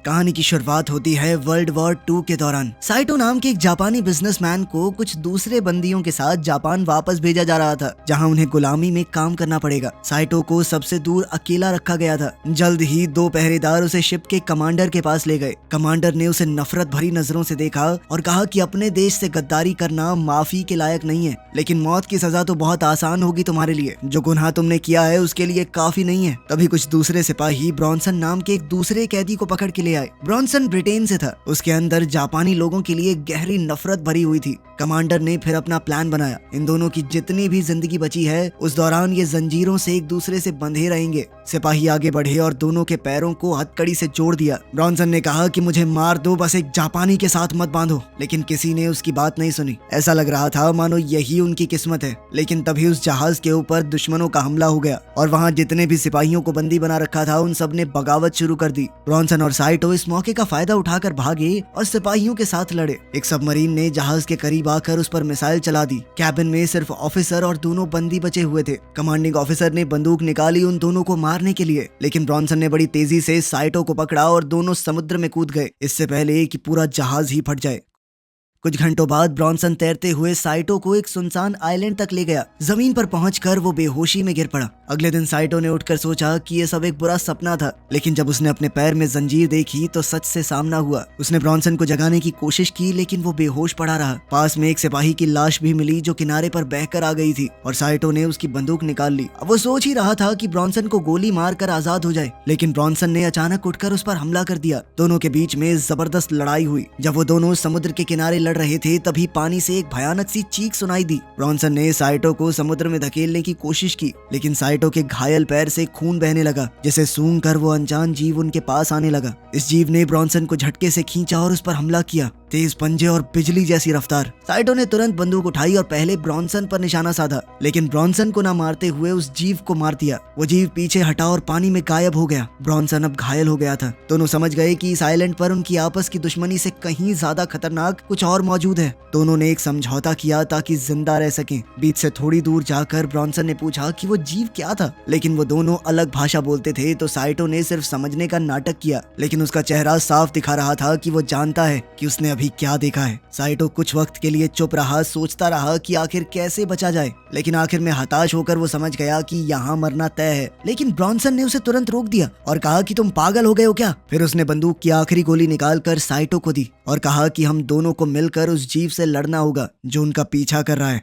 कहानी की शुरुआत होती है वर्ल्ड वॉर 2 के दौरान। साइटो नाम के एक जापानी बिजनेसमैन को कुछ दूसरे बंदियों के साथ जापान वापस भेजा जा रहा था, जहां उन्हें गुलामी में काम करना पड़ेगा। साइटो को सबसे दूर अकेला रखा गया था। जल्द ही 2 पहरेदार उसे शिप के कमांडर के पास ले गए। कमांडर ने उसे नफरत भरी नजरों से देखा और कहा कि अपने देश से गद्दारी करना माफी के लायक नहीं है, लेकिन मौत की सजा तो बहुत आसान होगी तुम्हारे लिए। जो गुनाह तुमने किया है उसके लिए काफी नहीं है। तभी कुछ दूसरे सिपाही ब्रॉन्सन नाम के एक दूसरे कैदी को पकड़ के ले आए। ब्रॉन्सन ब्रिटेन से था। उसके अंदर जापानी लोगों के लिए गहरी नफरत भरी हुई थी। कमांडर ने फिर अपना प्लान बनाया। इन दोनों की जितनी भी जिंदगी बची है उस दौरान ये जंजीरों से एक दूसरे से बंधे रहेंगे। सिपाही आगे बढ़े और दोनों के पैरों को हथकड़ी से जोड़ दिया। ब्रॉन्सन ने कहा कि मुझे मार दो, बस एक जापानी के साथ मत बांधो, लेकिन किसी ने उसकी बात नहीं सुनी। ऐसा लग रहा था मानो यही उनकी किस्मत है। लेकिन तभी उस जहाज के ऊपर दुश्मनों का हमला हो गया और वहाँ जितने भी सिपाहियों को बंदी बना रखा था उन सब ने बगावत शुरू कर दी। ब्रॉन्सन और साइटो इस मौके का फायदा उठाकर भागे और सिपाहियों के साथ लड़े। एक सबमरीन ने जहाज के करीब आकर उस पर मिसाइल चला दी। कैबिन में सिर्फ ऑफिसर और दोनों बंदी बचे हुए थे। कमांडिंग ऑफिसर ने बंदूक निकाली उन दोनों को मारने के लिए, लेकिन ब्रॉन्सन ने बड़ी तेजी से साइटो को पकड़ा और दोनों समुद्र में कूद गए, इससे पहले कि पूरा जहाज ही फट जाए। कुछ घंटों बाद ब्रॉन्सन तैरते हुए साइटो को एक सुनसान आइलैंड तक ले गया। जमीन पर पहुंचकर वो बेहोशी में गिर पड़ा। अगले दिन साइटो ने उठकर सोचा कि ये सब एक बुरा सपना था, लेकिन जब उसने अपने पैर में जंजीर देखी तो सच से सामना हुआ। उसने ब्रॉन्सन को जगाने की कोशिश की, लेकिन वो बेहोश पड़ा रहा। पास में एक सिपाही की लाश भी मिली जो किनारे पर बहकर आ गई थी और साइटो ने उसकी बंदूक निकाल ली। अब वो सोच ही रहा था कि ब्रॉन्सन को गोली मारकर आजाद हो जाए, लेकिन ब्रॉन्सन ने अचानक उठकर उस पर हमला कर दिया। दोनों के बीच में जबरदस्त लड़ाई हुई। जब वो दोनों समुद्र के किनारे लड़ रहे थे तभी पानी से एक भयानक सी चीख सुनाई दी। ब्रॉन्सन ने साइटो को समुद्र में धकेलने की कोशिश की, लेकिन साइटो के घायल पैर से खून बहने लगा, जिसे सूंघकर वो अनजान जीव उनके पास आने लगा। इस जीव ने ब्रॉन्सन को झटके से खींचा और उस पर हमला किया। तेज पंजे और बिजली जैसी रफ्तार। साइटो ने तुरंत बंदूक उठाई और पहले ब्रॉन्सन पर निशाना साधा, लेकिन ब्रॉन्सन को ना मारते हुए उस जीव को मार दिया। वो जीव पीछे हटा और पानी में गायब हो गया। ब्रॉन्सन अब घायल हो गया था। दोनों समझ गए कि इस आइलैंड पर उनकी आपस की दुश्मनी से कहीं ज्यादा खतरनाक कुछ और मौजूद है। दोनों ने एक समझौता किया ताकि जिंदा रह सकें। बीच से थोड़ी दूर जाकर ब्रॉन्सन ने पूछा कि वो जीव क्या था, लेकिन वो दोनों अलग भाषा बोलते थे, तो साइटो ने सिर्फ समझने का नाटक किया, लेकिन उसका चेहरा साफ दिखा रहा था कि वो जानता है कि उसने अभी क्या देखा है। साइटो कुछ वक्त के लिए चुप रहा, सोचता रहा कि आखिर कैसे बचा जाए, लेकिन आखिर में हताश होकर वो समझ गया कि यहाँ मरना तय है। लेकिन ब्रॉन्सन ने उसे तुरंत रोक दिया और कहा कि तुम पागल हो गए हो क्या। फिर उसने बंदूक की आखिरी गोली निकालकर साइटो को दी और कहा कि हम दोनों को मिलकर उस जीव से लड़ना होगा जो उनका पीछा कर रहा है।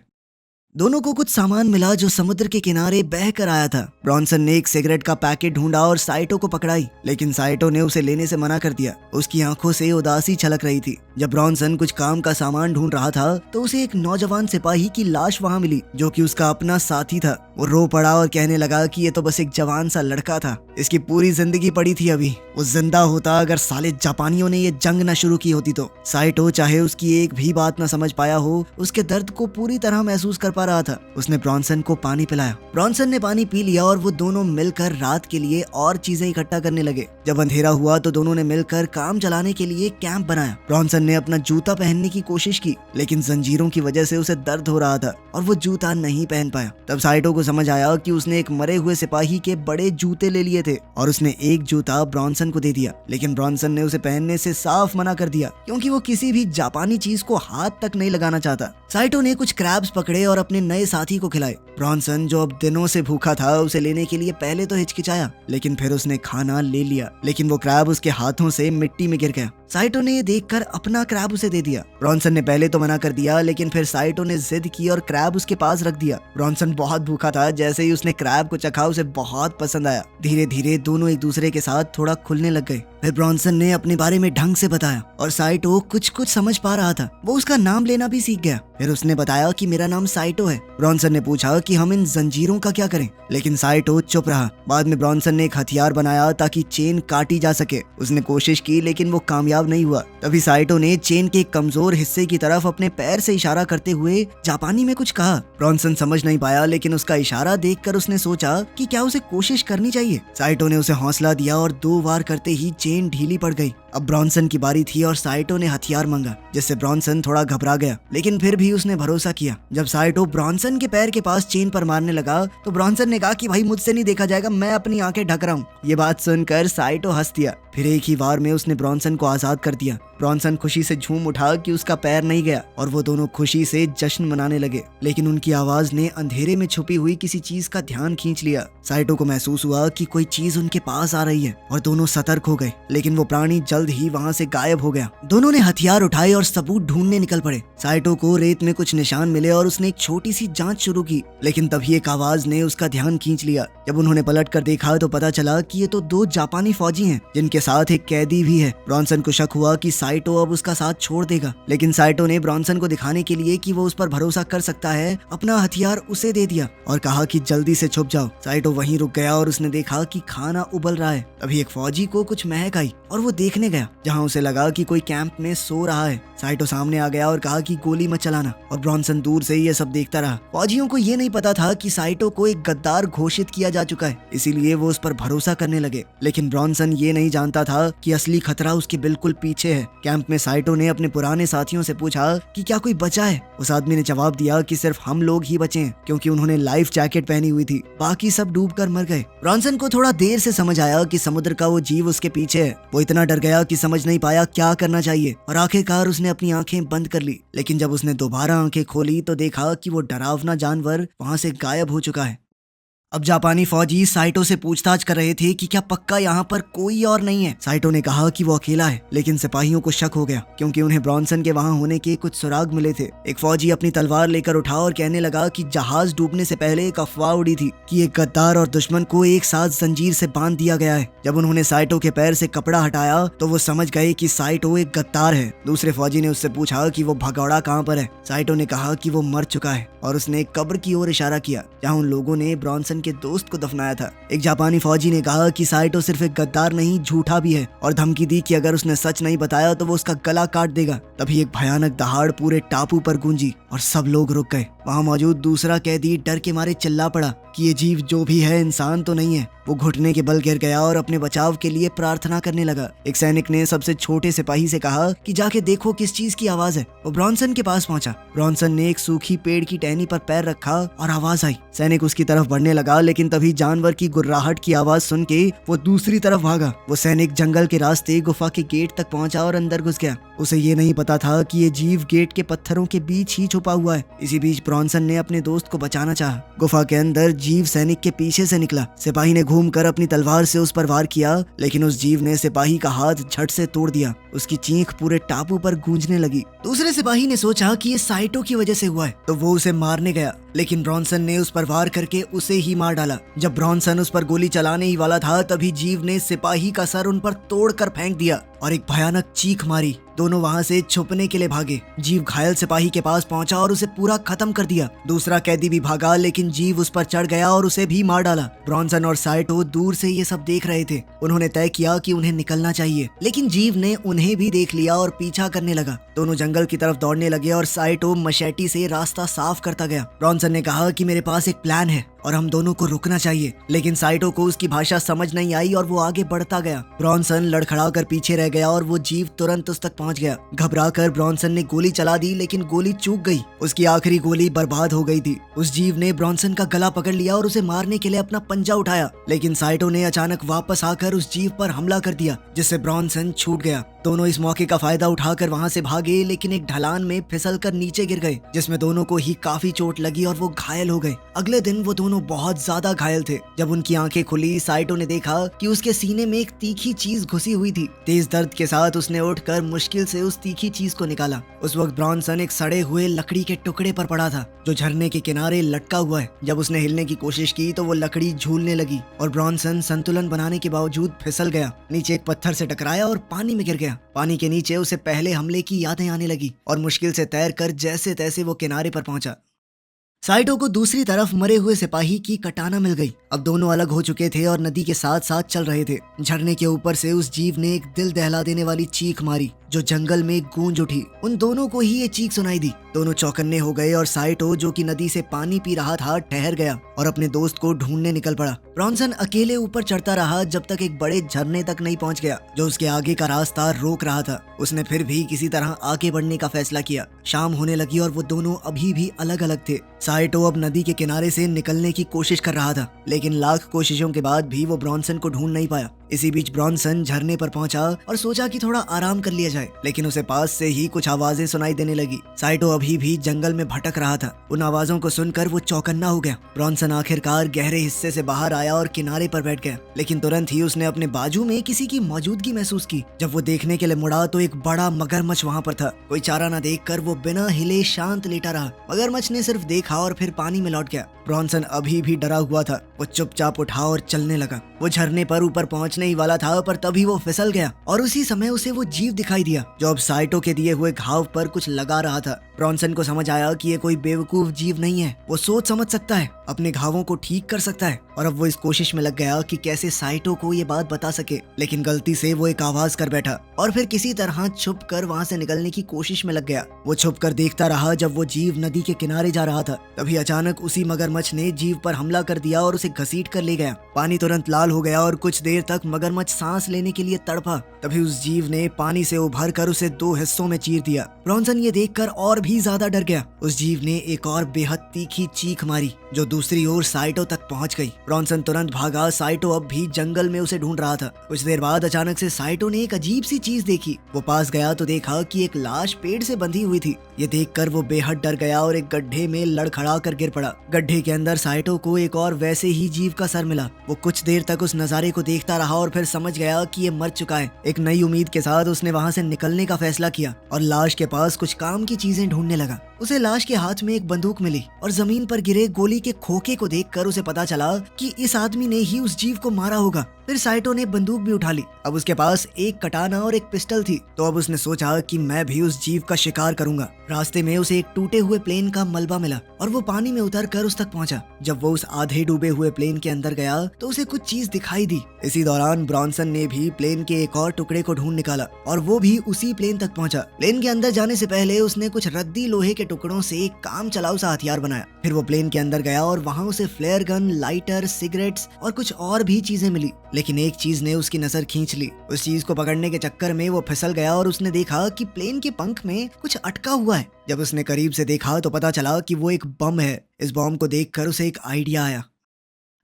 दोनों को कुछ सामान मिला जो समुद्र के किनारे बह कर आया था। ब्रॉन्सन ने एक सिगरेट का पैकेट ढूंढा और साइटो को पकड़ाई, लेकिन साइटो ने उसे लेने से मना कर दिया। उसकी आंखों से उदासी छलक रही थी। जब ब्रॉन्सन कुछ काम का सामान ढूंढ रहा था तो उसे एक नौजवान सिपाही की लाश वहां मिली, जो कि उसका अपना साथी था। वो रो पड़ा और कहने लगा कि ये तो बस एक जवान सा लड़का था, इसकी पूरी जिंदगी पड़ी थी अभी। वो जिंदा होता अगर साले जापानियों ने ये जंग न शुरू की होती तो। साइटो चाहे उसकी एक भी बात न समझ पाया हो, उसके दर्द को पूरी तरह महसूस कर पा रहा था। उसने ब्रॉन्सन को पानी पिलाया। ब्रॉन्सन ने पानी पी लिया और वो दोनों मिलकर रात के लिए और चीजें इकट्ठा करने लगे। जब अंधेरा हुआ तो दोनों ने मिलकर काम चलाने के लिए कैंप बनाया। ब्रॉन्सन ने अपना जूता पहनने की कोशिश की, लेकिन जंजीरों की वजह से उसे दर्द हो रहा था और वो जूता नहीं पहन पाया। तब साइटो को समझ आया कि उसने एक मरे हुए सिपाही के बड़े जूते ले लिए थे और उसने एक जूता ब्रॉन्सन को दे दिया, लेकिन ब्रॉन्सन ने उसे पहनने से साफ मना कर दिया, क्योंकि वो किसी भी जापानी चीज को हाथ तक नहीं लगाना चाहता। साइटो ने कुछ क्रैब्स पकड़े और अपने नए साथी को खिलाए। ब्रॉन्सन जो अब दिनों से भूखा था उसे लेने के लिए पहले तो हिचकिचाया, लेकिन फिर उसने खाना ले लिया, लेकिन वो क्रैब उसके हाथों से मिट्टी में गिर गया। साइटो ने ये देखकर अपना क्रैब उसे दे दिया। ब्रॉन्सन ने पहले तो मना कर दिया, लेकिन फिर साइटो ने जिद की और क्रैब उसके पास रख दिया। ब्रॉन्सन बहुत भूखा था। जैसे ही उसने क्रैब को चखा उसे बहुत पसंद आया। धीरे धीरे दोनों एक दूसरे के साथ थोड़ा खुलने लग गए। फिर ब्रॉन्सन ने अपने बारे में ढंग से बताया और साइटो कुछ कुछ समझ पा रहा था। वो उसका नाम लेना भी सीख गया। फिर उसने बताया कि मेरा नाम साइटो है। ब्रॉन्सन ने पूछा कि हम इन जंजीरों का क्या करें, लेकिन साइटो चुप रहा। बाद में ब्रॉन्सन ने एक हथियार बनाया ताकि चेन काटी जा सके। उसने कोशिश की, लेकिन वो कामयाब नहीं हुआ। तभी साइटो ने चेन के कमजोर हिस्से की तरफ अपने पैर से इशारा करते हुए जापानी में कुछ कहा। ब्रॉन्सन समझ नहीं पाया, लेकिन उसका इशारा देखकर उसने सोचा कि क्या उसे कोशिश करनी चाहिए। साइटो ने उसे हौसला दिया और 2 बार करते ही चेन ढीली पड़ गई। अब ब्रॉन्सन की बारी थी और साइटो ने हथियार मांगा, जिससे ब्रॉन्सन थोड़ा घबरा गया, लेकिन फिर भी उसने भरोसा किया। जब साइटो ब्रॉन्सन के पैर के पास चेन पर मारने लगा तो ब्रॉन्सन ने कहा कि भाई मुझसे नहीं देखा जाएगा, मैं अपनी आंखें ढक रहा हूँ। ये बात सुनकर साइटो हंस दिया। फिर एक ही वार में उसने ब्रॉन्सन को आजाद कर दिया। ब्रॉन्सन खुशी से झूम उठा कि उसका पैर नहीं गया और वो दोनों खुशी से जश्न मनाने लगे, लेकिन उनकी आवाज ने अंधेरे में छुपी हुई किसी चीज का ध्यान खींच लिया। साइटो को महसूस हुआ कि कोई चीज उनके पास आ रही है और दोनों सतर्क हो गए, लेकिन वो प्राणी जल्द ही वहाँ से गायब हो गया। दोनों ने हथियार उठाए और सबूत ढूंढने निकल पड़े। साइटो को रेत में कुछ निशान मिले और उसने एक छोटी सी जांच शुरू की, लेकिन तभी एक आवाज ने उसका ध्यान खींच लिया। जब उन्होंने पलट कर देखा तो पता चला कि ये तो दो जापानी फौजी हैं, जिनके साथ एक कैदी भी है। ब्रॉन्सन को शक हुआ कि साइटो अब उसका साथ छोड़ देगा, लेकिन साइटो ने ब्रॉन्सन को दिखाने के लिए कि वो उस पर भरोसा कर सकता है, अपना हथियार उसे दे दिया और कहा कि जल्दी से छुप जाओ। साइटो वहीं रुक गया और उसने देखा कि खाना उबल रहा है। तभी एक फौजी को कुछ महक आई और वो देखने गया, जहाँ उसे लगा कि कोई कैंप में सो रहा है। साइटो सामने आ गया और कहा कि गोली मत चलाना, और ब्रॉन्सन दूर से ये सब देखता रहा। फौजियों को ये नहीं पता था कि साइटो को एक गद्दार घोषित किया जा चुका है, इसीलिए वो उस पर भरोसा करने लगे। लेकिन ब्रॉन्सन ये नहीं जानता था कि असली खतरा उसके बिल्कुल पीछे है। कैंप में साइटो ने अपने पुराने साथियों से पूछा कि क्या कोई बचा है। उस आदमी ने जवाब दिया कि सिर्फ हम लोग ही बचे हैं, क्योंकि उन्होंने लाइफ जैकेट पहनी हुई थी, बाकी सब डूबकर मर गए। ब्रॉन्सन को थोड़ा देर से समझ आया कि समुद्र का वो जीव उसके पीछे है। वो इतना डर गया कि समझ नहीं पाया क्या करना चाहिए और आखिरकार उसने अपनी आंखें बंद कर ली। लेकिन जब उसने दोबारा आंखें खोली तो देखा कि वो डरावना जानवर वहां से गायब हो चुका है। अब जापानी फौजी साइटो से पूछताछ कर रहे थे कि क्या पक्का यहाँ पर कोई और नहीं है। साइटो ने कहा कि वो अकेला है, लेकिन सिपाहियों को शक हो गया क्योंकि उन्हें ब्रॉन्सन के वहाँ होने के कुछ सुराग मिले थे। एक फौजी अपनी तलवार लेकर उठा और कहने लगा कि जहाज डूबने से पहले एक अफवाह उड़ी थी कि एक गद्दार और दुश्मन को एक साथ जंजीर से बांध दिया गया है। जब उन्होंने साइटो के पैर से कपड़ा हटाया तो वो समझ गए कि साइटो एक गद्दार है। दूसरे फौजी ने उससे पूछा कि वो भगौड़ा कहाँ पर है। साइटो ने कहा कि वो मर चुका है और उसने एक कब्र की ओर इशारा किया जहाँ उन लोगों ने ब्रॉन्सन के दोस्त को दफनाया था। एक जापानी फौजी ने कहा कि साइटो सिर्फ एक गद्दार नहीं, झूठा भी है, और धमकी दी कि अगर उसने सच नहीं बताया तो वो उसका गला काट देगा। तभी एक भयानक दहाड़ पूरे टापू पर गूंजी और सब लोग रुक गए। वहाँ मौजूद दूसरा कैदी डर के मारे चिल्ला पड़ा कि ये जीव जो भी है इंसान तो नहीं है। वो घुटने के बल गिर गया और अपने बचाव के लिए प्रार्थना करने लगा। एक सैनिक ने सबसे छोटे सिपाही से कहा कि जाके देखो किस चीज की आवाज है। वो ब्रॉन्सन के पास पहुंचा। ब्रॉन्सन ने एक सूखी पेड़ की टहनी पर पैर रखा और आवाज आई। सैनिक उसकी तरफ बढ़ने लगा, लेकिन तभी जानवर की गुर्राहट की आवाज सुन के वो दूसरी तरफ भागा। वो सैनिक जंगल के रास्ते गुफा के गेट तक पहुंचा और अंदर घुस गया। उसे ये नहीं पता था कि ये जीव गेट के पत्थरों के बीच ही छुपा हुआ है। इसी बीच ब्रॉन्सन ने अपने दोस्त को बचाना चाहा। गुफा के अंदर जीव सैनिक के पीछे से निकला। सिपाही ने घूमकर अपनी तलवार से उस पर वार किया, लेकिन उस जीव ने सिपाही का हाथ झट से तोड़ दिया। उसकी चीख पूरे टापू पर गूंजने लगी। दूसरे सिपाही ने सोचा कि ये साइटो की वजह से हुआ है, तो वो उसे मारने गया, लेकिन ब्रॉन्सन ने उस पर वार करके उसे ही मार डाला। जब ब्रॉन्सन उस पर गोली चलाने ही वाला था तभी जीव ने सिपाही का सर उन पर तोड़कर फेंक दिया और एक भयानक चीख मारी। दोनों वहां से छुपने के लिए भागे। जीव घायल सिपाही के पास पहुंचा और उसे पूरा खत्म कर दिया। दूसरा कैदी भी भागा, लेकिन जीव उस पर चढ़ गया और उसे भी मार डाला। ब्रॉन्सन और साइटो दूर से ये सब देख रहे थे। उन्होंने तय किया कि उन्हें निकलना चाहिए, लेकिन जीव ने उन्हें भी देख लिया और पीछा करने लगा। दोनों जंगल की तरफ दौड़ने लगे और साइटो मशेटी से रास्ता साफ करता गया। ब्रॉन्सन ने कहा कि मेरे पास एक प्लान है और हम दोनों को रुकना चाहिए, लेकिन साइटो को उसकी भाषा समझ नहीं आई और वो आगे बढ़ता गया। ब्रॉन्सन लड़खड़ाकर पीछे रह गया और वो जीव तुरंत उस तक पहुंच गया। घबराकर ब्रॉन्सन ने गोली चला दी, लेकिन गोली चूक गई। उसकी आखिरी गोली बर्बाद हो गई थी। उस जीव ने ब्रॉन्सन का गला पकड़ लिया और उसे मारने के लिए अपना पंजा उठाया, लेकिन साइटो ने अचानक वापस आकर उस जीव पर हमला कर दिया, जिससे ब्रॉन्सन छूट गया। दोनों इस मौके का फायदा उठाकर वहां से भागे, लेकिन एक ढलान में फिसलकर नीचे गिर गए, जिसमें दोनों को ही काफी चोट लगी और वो घायल हो गए। अगले दिन वो दोनों बहुत ज्यादा घायल थे। जब उनकी आंखें खुली, साइटो ने देखा कि उसके सीने में एक तीखी चीज घुसी हुई थी। तेज दर्द के साथ उसने उठकर मुश्किल से उस तीखी चीज को निकाला। उस वक्त ब्रॉन्सन एक सड़े हुए लकड़ी के टुकड़े पर पड़ा था, जो झरने के किनारे लटका हुआ है। जब उसने हिलने की कोशिश की तो वो लकड़ी झूलने लगी और ब्रॉन्सन संतुलन बनाने के बावजूद फिसल गया। नीचे एक पत्थर से टकराया और पानी में गिर गया। पानी के नीचे उसे पहले हमले की यादें आने लगी और मुश्किल से तैरकर जैसे तैसे वो किनारे पर पहुंचा। साइटो को दूसरी तरफ मरे हुए सिपाही की कटाना मिल गई। अब दोनों अलग हो चुके थे और नदी के साथ साथ चल रहे थे। झरने के ऊपर से उस जीव ने एक दिल दहला देने वाली चीख मारी जो जंगल में गूंज उठी। उन दोनों को ही ये चीख सुनाई दी। दोनों चौकन्ने हो गए और साइटो जो कि नदी से पानी पी रहा था ठहर गया और अपने दोस्त को ढूंढने निकल पड़ा। ब्रॉन्सन अकेले ऊपर चढ़ता रहा जब तक एक बड़े झरने तक नहीं पहुंच गया जो उसके आगे का रास्ता रोक रहा था। उसने फिर भी किसी तरह आगे बढ़ने का फैसला किया। शाम होने लगी और वो दोनों अभी भी अलग अलग थे। साइटो अब नदी के किनारे से निकलने की कोशिश कर रहा था, लेकिन लाख कोशिशों के बाद भी वो ब्रॉन्सन को ढूंढ नहीं पाया। इसी बीच ब्रॉन्सन झरने पर पहुंचा और सोचा कि थोड़ा आराम कर लिया जाए, लेकिन उसे पास से ही कुछ आवाजें सुनाई देने लगी। साइटो अभी भी जंगल में भटक रहा था। उन आवाजों को सुनकर वो चौकन्ना हो गया। ब्रॉन्सन आखिरकार गहरे हिस्से से बाहर आया और किनारे पर बैठ गया, लेकिन तुरंत ही उसने अपने बाजू में किसी की मौजूदगी महसूस की। जब वो देखने के लिए मुड़ा तो एक बड़ा मगरमच्छ वहाँ पर था। कोई चारा न देखकर वो बिना हिले शांत लेटा रहा। मगरमच्छ ने सिर्फ देखा और फिर पानी में लौट गया। ब्रॉन्सन अभी भी डरा हुआ था। वो चुपचाप उठा और चलने लगा। वो झरने पर ऊपर पहुंचने ही वाला था, पर तभी वो फिसल गया और उसी समय उसे वो जीव दिखाई दिया जो अब साइटो के दिए हुए घाव पर कुछ लगा रहा था। ब्रॉन्सन को समझ आया कि ये कोई बेवकूफ जीव नहीं है। वो सोच समझ सकता है, अपने घावों को ठीक कर सकता है। और अब वो इस कोशिश में लग गया कि कैसे साइटो को ये बात बता सके, लेकिन गलती से वो एक आवाज कर बैठा और फिर किसी तरह छुप कर वहाँ से निकलने की कोशिश में लग गया। वो छुप कर देखता रहा जब वो जीव नदी के किनारे जा रहा था। तभी अचानक उसी मगरमच्छ ने जीव पर हमला कर दिया और उसे घसीट कर ले गया। पानी तुरंत लाल हो गया और कुछ देर तक मगरमच्छ सांस लेने के लिए तड़पा। तभी उस जीव ने पानी से उभर कर उसे दो हिस्सों में चीर दिया। ब्रॉन्सन ये देखकर और भी ज्यादा डर गया। उस जीव ने एक और बेहद तीखी चीख मारी जो दूसरी ओर साइटो तक पहुंच गई। ब्रॉन्सन तुरंत भागा। साइटो अब भी जंगल में उसे ढूंढ रहा था। कुछ देर बाद अचानक से साइटो ने एक अजीब सी चीज देखी। वो पास गया तो देखा कि एक लाश पेड़ से बंधी हुई थी। ये देखकर वो बेहद डर गया और एक गड्ढे में लड़खड़ा कर गिर पड़ा। गड्ढे के अंदर साइटो को एक और वैसे ही जीव का सर मिला। वो कुछ देर तक उस नजारे को देखता रहा और फिर समझ गया कि ये मर चुका है। एक नई उम्मीद के साथ उसने वहाँ से निकलने का फैसला किया और लाश के पास कुछ काम की चीजें ढूंढने लगा। उसे लाश के हाथ में एक बंदूक मिली और जमीन पर गिरे गोली के खोखे को देखकर उसे पता चला कि इस आदमी ने ही उस जीव को मारा होगा। फिर साइटो ने बंदूक भी उठा ली। अब उसके पास एक कटाना और एक पिस्टल थी, तो अब उसने सोचा कि मैं भी उस जीव का शिकार करूंगा। रास्ते में उसे एक टूटे हुए प्लेन का मलबा मिला और वो पानी में उतर कर उस तक पहुंचा। जब वो उस आधे डूबे हुए प्लेन के अंदर गया तो उसे कुछ चीज दिखाई दी। इसी दौरान ब्रॉन्सन ने भी प्लेन के एक और टुकड़े को ढूंढ निकाला और वो भी उसी प्लेन तक पहुंचा। प्लेन के अंदर जाने से पहले उसने कुछ रद्दी लोहे के टुकड़ों से एक काम चलाऊ सा हथियार बनाया। फिर वो प्लेन के अंदर गया और वहाँ उसे फ्लेयर गन, लाइटर, सिगरेट्स और कुछ और भी चीजें मिली, लेकिन एक चीज ने उसकी नजर खींच ली। उस चीज को पकड़ने के चक्कर में वो फिसल गया और उसने देखा कि प्लेन के पंख में कुछ अटका हुआ है। जब उसने करीब से देखा तो पता चला कि वो एक बम है। इस बम को देखकर उसे एक आइडिया आया।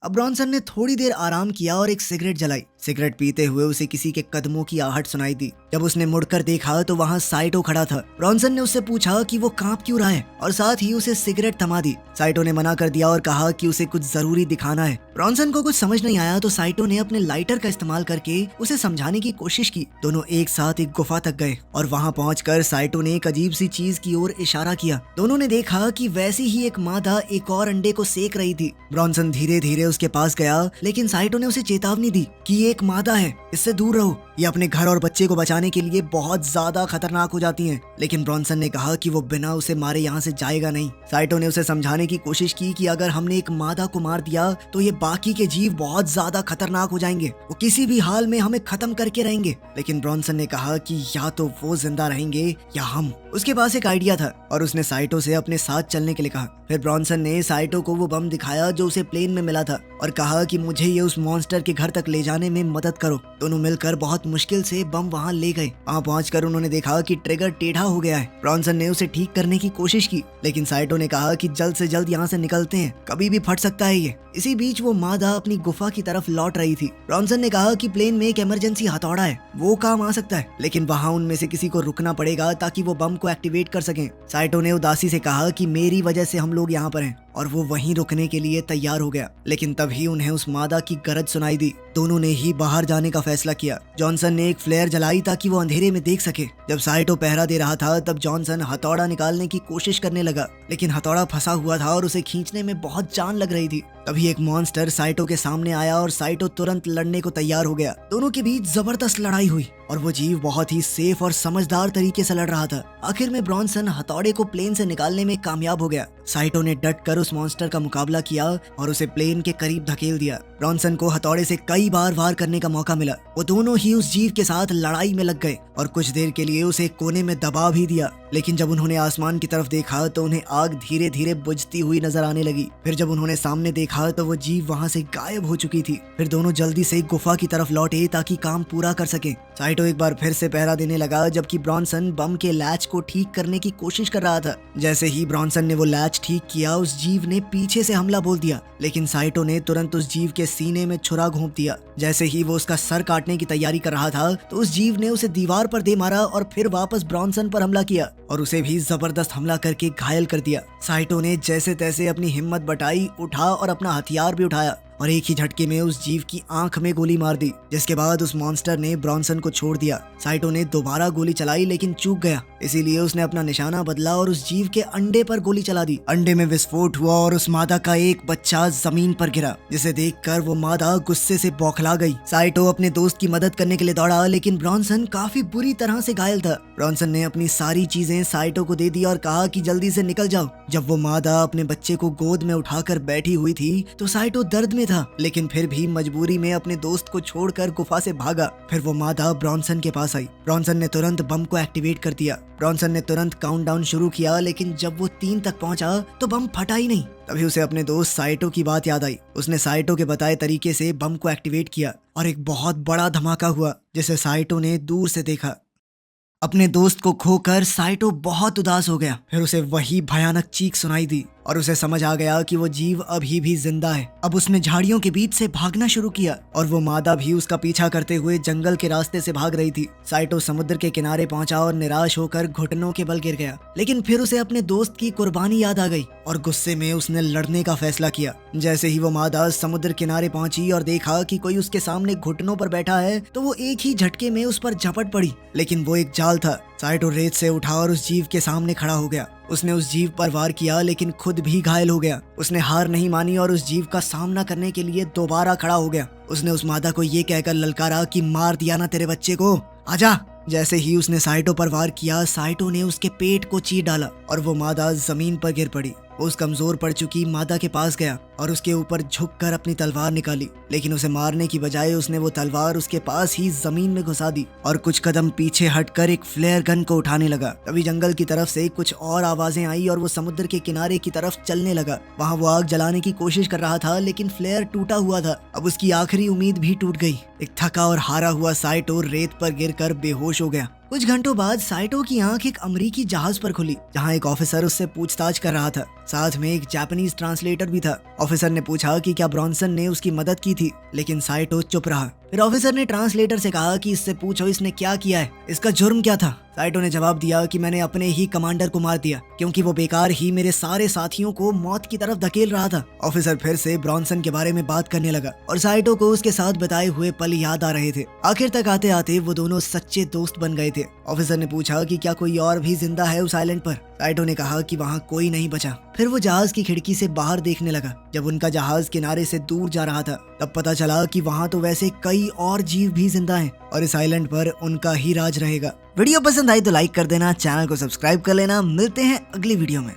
अब ब्रॉन्सन ने थोड़ी देर आराम किया और एक सिगरेट जलाई। सिगरेट पीते हुए उसे किसी के कदमों की आहट सुनाई दी। जब उसने मुड़कर देखा तो वहाँ साइटो खड़ा था। ब्रॉन्सन ने उससे पूछा कि वो कांप क्यों रहा है और साथ ही उसे सिगरेट थमा दी। साइटो ने मना कर दिया और कहा कि उसे कुछ जरूरी दिखाना है। ब्रॉन्सन को कुछ समझ नहीं आया तो साइटो ने अपने लाइटर का इस्तेमाल करके उसे समझाने की कोशिश की। दोनों एक साथ एक गुफा तक गए और वहाँ पहुंचकर साइटो ने एक अजीब सी चीज की ओर इशारा किया। दोनों ने देखा कि वैसी ही एक मादा एक और अंडे को सेक रही थी। ब्रॉन्सन धीरे धीरे उसके पास गया, लेकिन साइटो ने उसे चेतावनी दी कि ये एक मादा है, इससे दूर रहो, ये अपने घर और बच्चे को बचाने के लिए बहुत ज्यादा खतरनाक हो जाती हैं। लेकिन ब्रॉन्सन ने कहा कि वो बिना उसे मारे यहाँ से जाएगा नहीं। साइटो ने उसे समझाने की कोशिश की कि अगर हमने एक मादा को मार दिया तो ये बाकी के जीव बहुत ज्यादा खतरनाक हो जाएंगे, वो किसी भी हाल में हमें खत्म करके रहेंगे। लेकिन ब्रॉन्सन ने कहा कि या तो वो जिंदा रहेंगे या हम। उसके पास एक आइडिया था और उसने साइटो से अपने साथ चलने के लिए कहा। फिर ब्रॉन्सन ने साइटो को वो बम दिखाया जो उसे प्लेन में मिला था और कहा कि मुझे ये उस मॉन्स्टर के घर तक ले जाने में मदद करो। दोनों मिलकर बहुत मुश्किल से बम वहाँ ले गए। वहाँ पहुंचकर उन्होंने देखा कि ट्रिगर टेढ़ा हो गया है। ब्रॉन्सन ने उसे ठीक करने की कोशिश की, लेकिन साइटो ने कहा कि जल्द से जल्द यहाँ से निकलते हैं, कभी भी फट सकता है ये। इसी बीच वो मादा अपनी गुफा की तरफ लौट रही थी। ब्रॉन्सन ने कहा कि प्लेन में एक इमरजेंसी हथौड़ा है, वो काम आ सकता है, लेकिन वहाँ उनमें से किसी को रुकना पड़ेगा ताकि वो बम को एक्टिवेट कर सकें। साइटो ने उदासी से कहा कि मेरी वजह से हम लोग यहाँ पर हैं, और वो वहीं रुकने के लिए तैयार हो गया। लेकिन तभी उन्हें उस मादा की गरज सुनाई दी। दोनों ने ही बाहर जाने का फैसला किया। जॉनसन ने एक फ्लेयर जलाई ताकि वो अंधेरे में देख सके। जब साइटो पहरा दे रहा था तब जॉनसन हथौड़ा निकालने की कोशिश करने लगा, लेकिन हथौड़ा फंसा हुआ था और उसे खींचने में बहुत जान लग रही थी। तभी एक मॉन्स्टर साइटो के सामने आया और साइटो तुरंत लड़ने को तैयार हो गया। दोनों के बीच जबरदस्त लड़ाई हुई और वो जीव बहुत ही सेफ और समझदार तरीके से लड़ रहा था। आखिर में ब्रॉन्सन हथौड़े को प्लेन से निकालने में कामयाब हो गया। साइटो ने डट कर उस मॉन्स्टर का मुकाबला किया और उसे प्लेन के करीब धकेल दिया। ब्रॉन्सन को हथौड़े से कई बार वार करने का मौका मिला। वो दोनों ही उस जीव के साथ लड़ाई में लग गए और कुछ देर के लिए उसे कोने में दबा भी दिया। लेकिन जब उन्होंने आसमान की तरफ देखा तो उन्हें आग धीरे धीरे बुझती हुई नजर आने लगी। फिर जब उन्होंने सामने देखा तो वो जीव वहाँ से गायब हो चुकी थी। फिर दोनों जल्दी से गुफा की तरफ लौटे ताकि काम पूरा कर सके। साइटो एक बार फिर से पहरा देने लगा जबकि ब्रॉन्सन बम के लैच को ठीक करने की कोशिश कर रहा था। जैसे ही ब्रॉन्सन ने वो लैच ठीक किया उस जीव ने पीछे से हमला बोल दिया, लेकिन साइटो ने तुरंत उस जीव के सीने में छुरा घोंप दिया। जैसे ही वो उसका सर काटने की तैयारी कर रहा था तो उस जीव ने उसे दीवार पर दे मारा और फिर वापस ब्रॉन्सन पर हमला किया और उसे भी जबरदस्त हमला करके घायल कर दिया। साइटो ने जैसे तैसे अपनी हिम्मत बटाई, उठा और अपना हथियार भी उठाया और एक ही झटके में उस जीव की आंख में गोली मार दी, जिसके बाद उस मॉन्स्टर ने ब्रॉन्सन को छोड़ दिया। साइटो ने दोबारा गोली चलाई लेकिन चूक गया, इसीलिए उसने अपना निशाना बदला और उस जीव के अंडे पर गोली चला दी। अंडे में विस्फोट हुआ और उस मादा का एक बच्चा जमीन पर गिरा, जिसे देखकर वो मादा गुस्से से बौखला गई। साइटो अपने दोस्त की मदद करने के लिए दौड़ा, लेकिन ब्रॉन्सन काफी बुरी तरह से घायल था। ब्रॉन्सन ने अपनी सारी चीजें साइटो को दे दी और कहा कि जल्दी से निकल जाओ। जब वो मादा अपने बच्चे को गोद में उठाकर बैठी हुई थी तो साइटो दर्द में था, लेकिन फिर भी मजबूरी में अपने दोस्त को छोड़कर गुफा से भागा। फिर वो मादा ब्रॉन्सन के पास आई। ब्रॉन्सन ने तुरंत बम को एक्टिवेट कर दिया। ब्रॉन्सन ने तुरंत काउंटडाउन शुरू किया, लेकिन जब वो 3 तक पहुंचा तो बम फटा ही नहीं। तभी उसे अपने दोस्त साइटो की बात याद आई। उसने साइटो के बताए तरीके से बम को एक्टिवेट किया और एक बहुत बड़ा धमाका हुआ, जिसे साइटो ने दूर से देखा। अपने दोस्त को खोकर साइटो बहुत उदास हो गया। फिर उसे वही भयानक चीख सुनाई दी और उसे समझ आ गया कि वो जीव अभी भी जिंदा है। अब उसने झाड़ियों के बीच से भागना शुरू किया और वो मादा भी उसका पीछा करते हुए जंगल के रास्ते से भाग रही थी। साइटो समुद्र के किनारे पहुंचा और निराश होकर घुटनों के बल गिर गया, लेकिन फिर उसे अपने दोस्त की कुर्बानी याद आ गई और गुस्से में उसने लड़ने का फैसला किया। जैसे ही वो मादा समुद्र किनारे पहुंची और देखा कि कोई उसके सामने घुटनों पर बैठा है तो वो एक ही झटके में उस पर झपट पड़ी, लेकिन वो एक जाल था। साइटो रेत से उठा और उस जीव के सामने खड़ा हो गया। उसने उस जीव पर वार किया, लेकिन खुद भी घायल हो गया। उसने हार नहीं मानी और उस जीव का सामना करने के लिए दोबारा खड़ा हो गया। उसने उस मादा को ये कहकर ललकारा कि मार दिया ना तेरे बच्चे को, आजा। जैसे ही उसने साइटो पर वार किया, साइटो ने उसके पेट को चीर डाला और वो मादा जमीन पर गिर पड़ी। वो उस कमजोर पड़ चुकी मादा के पास गया और उसके ऊपर झुककर अपनी तलवार निकाली, लेकिन उसे मारने की बजाय उसने वो तलवार उसके पास ही जमीन में घुसा दी और कुछ कदम पीछे हटकर एक फ्लेयर गन को उठाने लगा। तभी जंगल की तरफ से कुछ और आवाजें आई और वो समुद्र के किनारे की तरफ चलने लगा। वहाँ वो आग जलाने की कोशिश कर रहा था, लेकिन फ्लेयर टूटा हुआ था। अब उसकी आखिरी उम्मीद भी टूट गई। एक थका और हारा हुआ साइटो रेत पर गिरकर बेहोश हो गया। कुछ घंटों बाद साइटो की आंख एक अमेरिकी जहाज पर खुली, जहां एक ऑफिसर उससे पूछताछ कर रहा था। साथ में एक जापानीज ट्रांसलेटर भी था। ऑफिसर ने पूछा कि क्या ब्रॉन्सन ने उसकी मदद की थी, लेकिन साइटो चुप रहा। फिर ऑफिसर ने ट्रांसलेटर से कहा कि इससे पूछो इसने क्या किया है, इसका जुर्म क्या था। साइटो ने जवाब दिया कि मैंने अपने ही कमांडर को मार दिया, क्योंकि वो बेकार ही मेरे सारे साथियों को मौत की तरफ धकेल रहा था। ऑफिसर फिर से ब्रॉन्सन के बारे में बात करने लगा और साइटो को उसके साथ बिताए हुए पल याद आ रहे थे। आखिर तक आते आते वो दोनों सच्चे दोस्त बन गए थे। ऑफिसर ने पूछा कि क्या कोई और भी जिंदा है उस आइलैंड पर। साइटो ने कहा कि वहाँ कोई नहीं बचा। फिर वो जहाज की खिड़की से बाहर देखने लगा। जब उनका जहाज किनारे से दूर जा रहा था तब पता चला कि वहाँ तो वैसे कई और जीव भी जिंदा हैं और इस आइलैंड पर उनका ही राज रहेगा। वीडियो पसंद आई तो लाइक कर देना, चैनल को सब्सक्राइब कर लेना। मिलते हैं अगली वीडियो में।